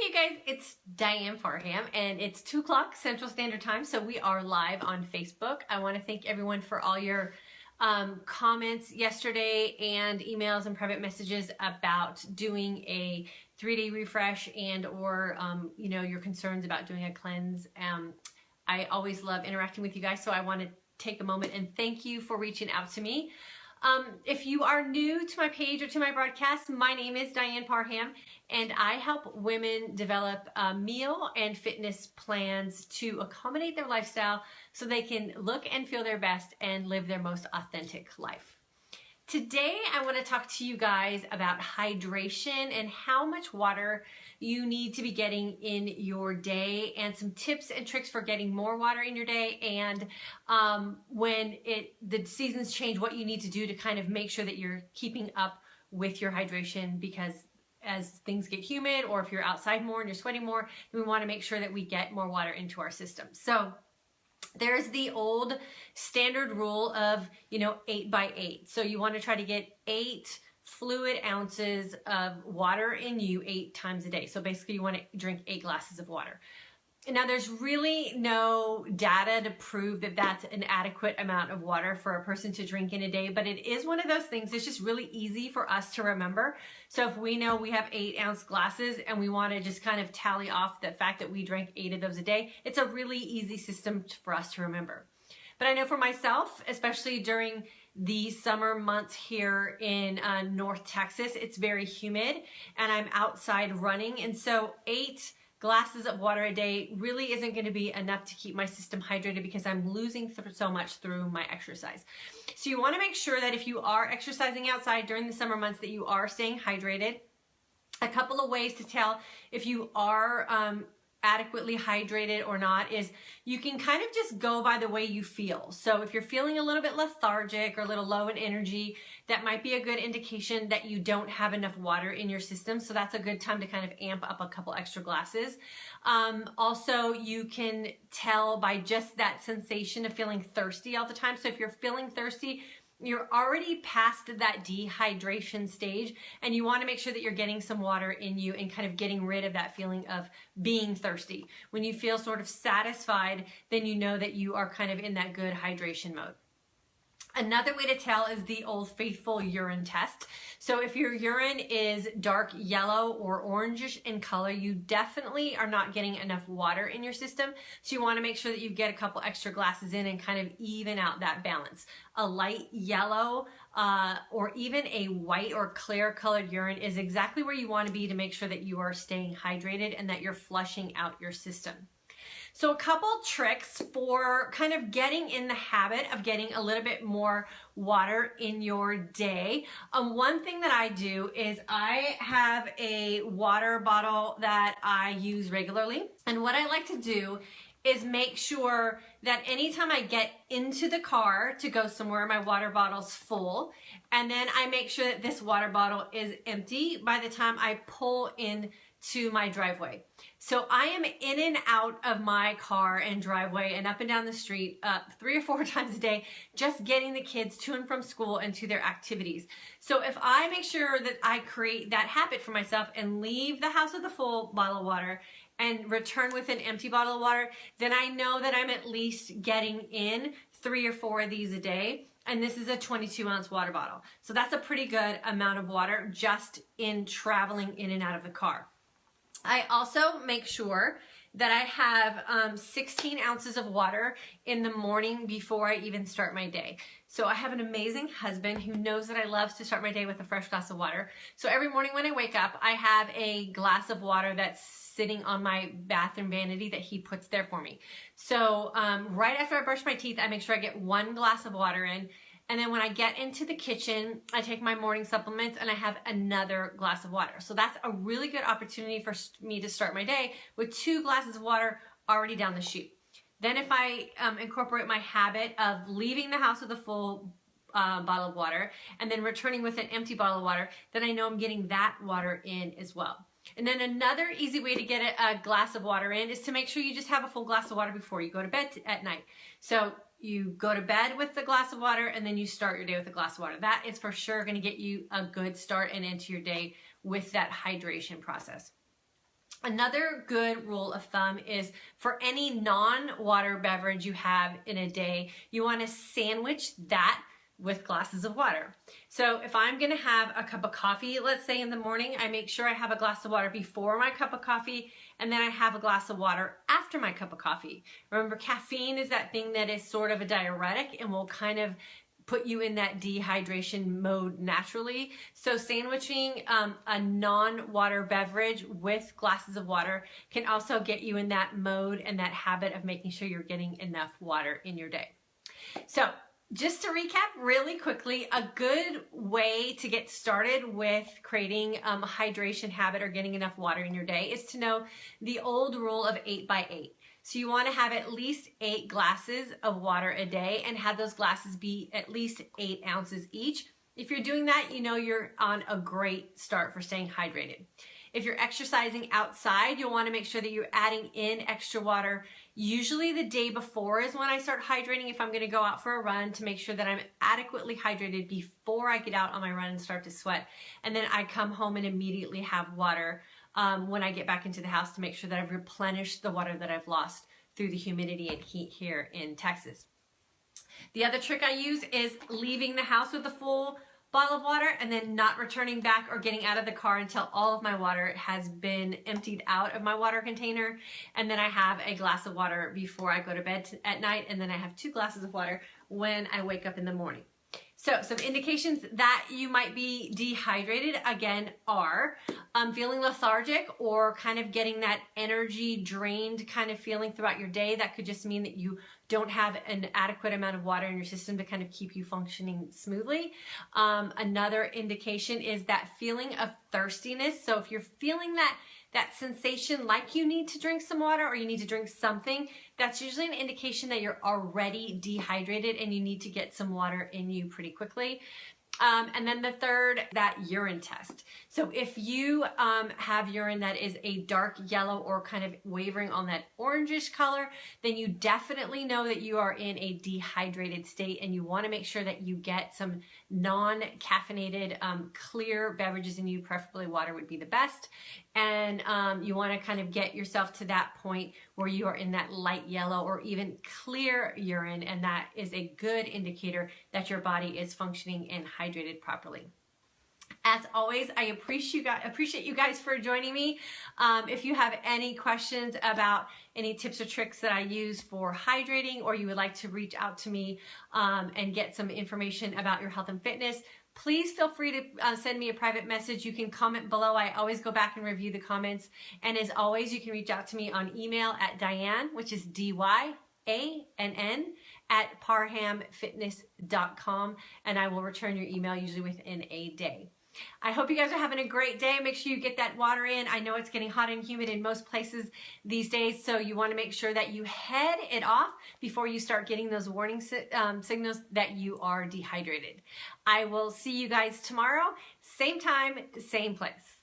Hey you guys, it's Diane Farham and it's 2 o'clock Central Standard Time, so we are live on Facebook. I want to thank everyone for all your comments yesterday and emails and private messages about doing a 3-day refresh and or your concerns about doing a cleanse. I always love interacting with you guys, so I want to take a moment and thank you for reaching out to me. If you are new to my page or to my broadcast, my name is Diane Parham, and I help women develop meal and fitness plans to accommodate their lifestyle so they can look and feel their best and live their most authentic life. Today, I want to talk to you guys about hydration and how much water you need to be getting in your day, and some tips and tricks for getting more water in your day, and when the seasons change, what you need to do to kind of make sure that you're keeping up with your hydration, because as things get humid or if you're outside more and you're sweating more, we want to make sure that we get more water into our system. So there's the old standard rule of 8 by 8. So you want to try to get 8 fluid ounces of water in you 8 times a day. So basically you want to drink 8 glasses of water. Now there's really no data to prove that that's an adequate amount of water for a person to drink in a day, but it is one of those things that's just really easy for us to remember. So if we know we have 8-ounce glasses and we want to just kind of tally off the fact that we drank 8 of those a day, it's a really easy system for us to remember. But I know for myself, especially during the summer months here in North Texas, it's very humid and I'm outside running, and so 8 glasses of water a day really isn't going to be enough to keep my system hydrated because I'm losing so much through my exercise. So you want to make sure that if you are exercising outside during the summer months that you are staying hydrated. A couple of ways to tell if you are adequately hydrated or not is you can kind of just go by the way you feel. So if you're feeling a little bit lethargic or a little low in energy, that might be a good indication that you don't have enough water in your system. So that's a good time to kind of amp up a couple extra glasses. Also, you can tell by just that sensation of feeling thirsty all the time. So if you're feeling thirsty, you're already past that dehydration stage, and you want to make sure that you're getting some water in you and kind of getting rid of that feeling of being thirsty. When you feel sort of satisfied, then you know that you are kind of in that good hydration mode. Another way to tell is the old faithful urine test. So if your urine is dark yellow or orangish in color, you definitely are not getting enough water in your system. So you want to make sure that you get a couple extra glasses in and kind of even out that balance. A light yellow or even a white or clear colored urine is exactly where you want to be to make sure that you are staying hydrated and that you're flushing out your system. So a couple tricks for kind of getting in the habit of getting a little bit more water in your day. One thing that I do is I have a water bottle that I use regularly. And what I like to do is make sure that anytime I get into the car to go somewhere, my water bottle's full. And then I make sure that this water bottle is empty by the time I pull in to my driveway. So I am in and out of my car and driveway and up and down the street 3 or 4 times a day, just getting the kids to and from school and to their activities. So if I make sure that I create that habit for myself and leave the house with a full bottle of water and return with an empty bottle of water, then I know that I'm at least getting in 3 or 4 of these a day. And this is a 22-ounce water bottle. So that's a pretty good amount of water just in traveling in and out of the car. I also make sure that I have 16 ounces of water in the morning before I even start my day. So I have an amazing husband who knows that I love to start my day with a fresh glass of water. So every morning when I wake up, I have a glass of water that's sitting on my bathroom vanity that he puts there for me. So right after I brush my teeth, I make sure I get 1 glass of water in. And then when I get into the kitchen, I take my morning supplements and I have another glass of water. So that's a really good opportunity for me to start my day with 2 glasses of water already down the chute. Then if I incorporate my habit of leaving the house with a full bottle of water and then returning with an empty bottle of water, then I know I'm getting that water in as well. And then another easy way to get a glass of water in is to make sure you just have a full glass of water before you go to bed at night. So you go to bed with the glass of water and then you start your day with a glass of water. That is for sure going to get you a good start and into your day with that hydration process. Another good rule of thumb is for any non-water beverage you have in a day, you want to sandwich that with glasses of water. So if I'm gonna have a cup of coffee, let's say in the morning, I make sure I have a glass of water before my cup of coffee, and then I have a glass of water after my cup of coffee. Remember, caffeine is that thing that is sort of a diuretic and will kind of put you in that dehydration mode naturally. So sandwiching a non-water beverage with glasses of water can also get you in that mode and that habit of making sure you're getting enough water in your day. So just to recap really quickly, a good way to get started with creating a hydration habit or getting enough water in your day is to know the old rule of 8 by 8. So you want to have at least 8 glasses of water a day and have those glasses be at least 8 ounces each. If you're doing that, you know you're on a great start for staying hydrated. If you're exercising outside, you'll want to make sure that you're adding in extra water. Usually the day before is when I start hydrating if I'm going to go out for a run, to make sure that I'm adequately hydrated before I get out on my run and start to sweat. And then I come home and immediately have water when I get back into the house to make sure that I've replenished the water that I've lost through the humidity and heat here in Texas. The other trick I use is leaving the house with a full bottle of water and then not returning back or getting out of the car until all of my water has been emptied out of my water container. And then I have a glass of water before I go to bed at night, and then I have 2 glasses of water when I wake up in the morning. So some indications that you might be dehydrated, again, are feeling lethargic or kind of getting that energy drained kind of feeling throughout your day. That could just mean that you don't have an adequate amount of water in your system to kind of keep you functioning smoothly. Another indication is that feeling of thirstiness. So if you're feeling that sensation like you need to drink some water or you need to drink something, that's usually an indication that you're already dehydrated and you need to get some water in you pretty quickly. And then the third, that urine test. So if you have urine that is a dark yellow or kind of wavering on that orangish color, then you definitely know that you are in a dehydrated state, and you want to make sure that you get some non-caffeinated clear beverages in you. Preferably water would be the best. And you want to kind of get yourself to that point where you are in that light yellow or even clear urine, and that is a good indicator that your body is functioning and hydrated properly. As always, I appreciate you guys for joining me. If you have any questions about any tips or tricks that I use for hydrating, or you would like to reach out to me and get some information about your health and fitness, please feel free to send me a private message. You can comment below. I always go back and review the comments. And as always, you can reach out to me on email at Diane, which is DYANN, at parhamfitness.com, and I will return your email usually within a day. I hope you guys are having a great day. Make sure you get that water in. I know it's getting hot and humid in most places these days, so you want to make sure that you head it off before you start getting those warning signals that you are dehydrated. I will see you guys tomorrow, same time, same place.